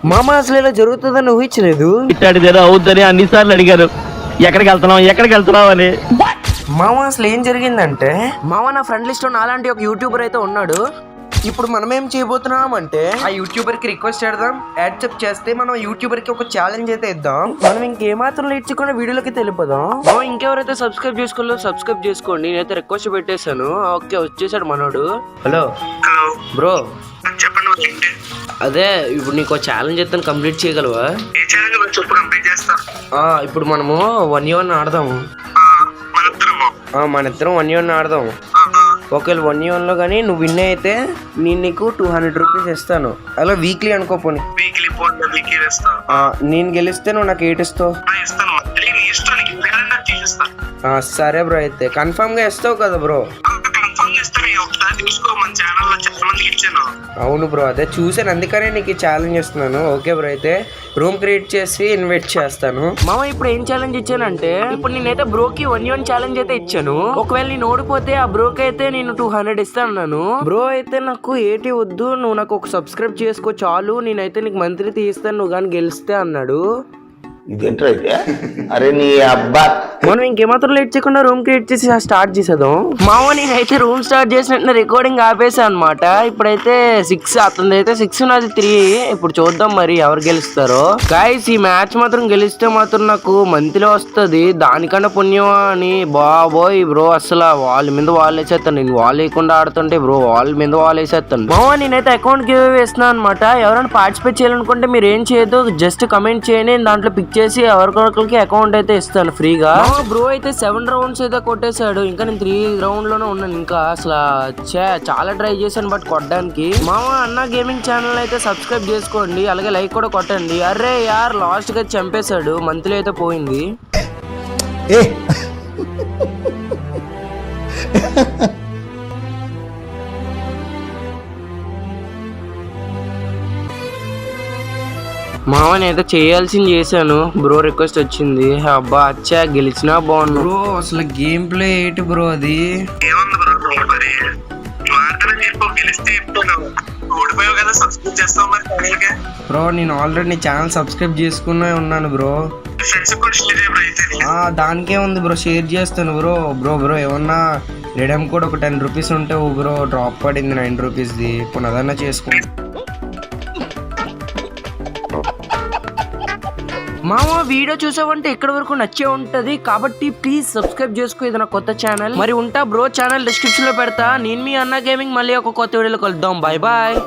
మామ అసలు ఇలా జరుగుతుందని ఊహించలేదు. ఇట్టాడిదేదో అవుద్దని అన్నిసార్లు అడిగారు, ఎక్కడికి వెళ్తున్నావు అని. మామ అసలు ఏం జరిగిందంటే, మామ నా ఫ్రెండ్ లిస్ట్ లో నాలాంటి ఒక యూట్యూబర్ అయితే ఉన్నాడు. ఇప్పుడు మనం ఏం చేయబోతున్నాం అంటే, ఆ యూట్యూబర్ కి రిక్వెస్ట్ చేద్దాం, యాక్సెప్ట్ చేస్తే మనం యూట్యూబర్ కి ఒక ఛాలెంజ్ అయితే ఇద్దాం. మనం ఇంకేమాత్రం లేట్ చేయకుండా వీడియోలోకి తెలిపోదాం. మనం ఇంకెవరైతే సబ్స్క్రైబ్ చేసుకోవాలో సబ్స్క్రైబ్ చేసుకోండి. నేనైతే రిక్వెస్ట్ పెట్టేశాను. ఓకే, వచ్చేసాడు మనోడు. హలో బ్రో, చెప్పండి. అదే ఇప్పుడు నీకు ఛాలెంజ్ అయితే కంప్లీట్ చేయగలవా? ఏ ఛాలెంజ్ చెప్పు, కంప్లీట్ చేస్తా. ఇప్పుడు మనము 1v1 ఆడదాము. మన ఇద్దరం 1v1 ఆడదాము. ఒకవేళ 1v1 లో కానీ నువ్వు విన్ అయితే నేను నీకు 200 రూపీస్ ఇస్తాను. అలా వీక్లీ అనుకోపోని. నేను గెలిస్తే నువ్వు నాకు 8 ఇస్తావు. సరే బ్రో, అయితే కన్ఫర్మ్ గా ఇస్తావు కదా బ్రో? అవును బ్రో, అదే చూసాను, అందుకనే నీకు ఛాలెంజ్ ఇస్తున్నాను. ఓకే బ్రో, అయితే రూమ్ క్రియేట్ చేసి ఇన్వైట్ చేస్తాను. మామ ఇప్పుడు ఏం ఛాలెంజ్ ఇచ్చానంటే, ఇప్పుడు నేనైతే బ్రోకి 1v1 ఛాలెంజ్ అయితే ఇచ్చాను. ఒకవేళ నేను ఓడిపోతే ఆ బ్రోకి అయితే నేను 200 ఇస్తాను. బ్రో అయితే నాకు 80 వద్దు, నువ్వు నాకు ఒక సబ్స్క్రైబ్ చేసుకో చాలు, నేనైతే నీకు మంత్లీ తీస్తాను నువ్వు కానీ గెలిస్తే అన్నాడు. ఇదేంటైతే అరే నీ అబ్బా. మనం ఇంకేమాత్రం లేట్ చేయకుండా రూమ్ క్రియేట్ చేసి స్టార్ట్ చేసేద్దాం. మామ నేనైతే రూమ్ స్టార్ట్ చేసినట్టు రికార్డింగ్ ఆపేసా అనమాట. ఇప్పుడైతే 6, అతనిది అయితే 6, నాది 3. ఇప్పుడు చూద్దాం మరి ఎవరు గెలుస్తారో. గైస్ ఈ మ్యాచ్ మాత్రం గెలిస్తే మాత్రం నాకు మంత్లీ వస్తుంది, దానికన్నా పుణ్యం అని. బాబోయ్ బ్రో, అసలు వాళ్ళ మీద వాళ్ళు వేసేస్తాను. నేను వాళ్ళు వేయకుండా ఆడుతుంటే బ్రో వాళ్ళ మీద వాళ్ళు వేసేస్తాను. మామ నేనైతే అకౌంట్ గివ్ అవే వేస్తున్నాను అనమాట. ఎవరైనా పార్టిసిపేట్ చేయాలనుకుంటే మీరు ఏం చేయదు, జస్ట్ కమెంట్ చేయండి, దాంట్లో పిక్ చేసి ఎవరికొకరికి అకౌంట్ అయితే ఇస్తాను ఫ్రీగా. బ్రో అయితే 7 రౌండ్స్ అయితే కొట్టేశాడు, ఇంకా నేను 3 రౌండ్ లోనే ఉన్నాను. ఇంకా అసలు చాలా ట్రై చేశాను బట్ కొట్టడానికి. మామ అన్న గేమింగ్ ఛానల్ అయితే సబ్స్క్రైబ్ చేసుకోండి, అలాగే లైక్ కూడా కొట్టండి. అరే యార్, లాస్ట్ గా చంపేశాడు, మంత్లీ అయితే పోయింది. మామ నేనైతే చేయాల్సింది చేశాను, బ్రో రిక్వెస్ట్ వచ్చింది. అబ్బా అచ్చా, గెలిచినా బాగుండు బ్రో. అసలు గేమ్ ప్లే ఏంటి బ్రో అది? బ్రో నేను ఆల్రెడీ నీ ఛానల్ సబ్స్క్రైబ్ చేసుకునే ఉన్నాను బ్రో. దానికే ఉంది బ్రో, షేర్ చేస్తాను బ్రో. బ్రో ఏమన్నా రెడమ్ కూడా ఒక 10 రూపీస్ ఉంటే బ్రో డ్రాప్ పడింది 9 రూపీస్ది, ఇప్పుడు అదన్నా చేసుకుంటా. మామ వీడియో చూసావంటే ఇక్కడ వరకు నచ్చే ఉంటది కాబట్టి ప్లీజ్ సబ్స్క్రైబ్ చేసుకో, ఇది నా కొత్త ఛానల్. మరి ఉంటా బ్రో, ఛానల్ డిస్క్రిప్షన్ లో పెడతా. నేను మీ అన్న గేమింగ్, మళ్ళీ ఒక కొత్త వీడియోలో కలుద్దాం. Bye bye.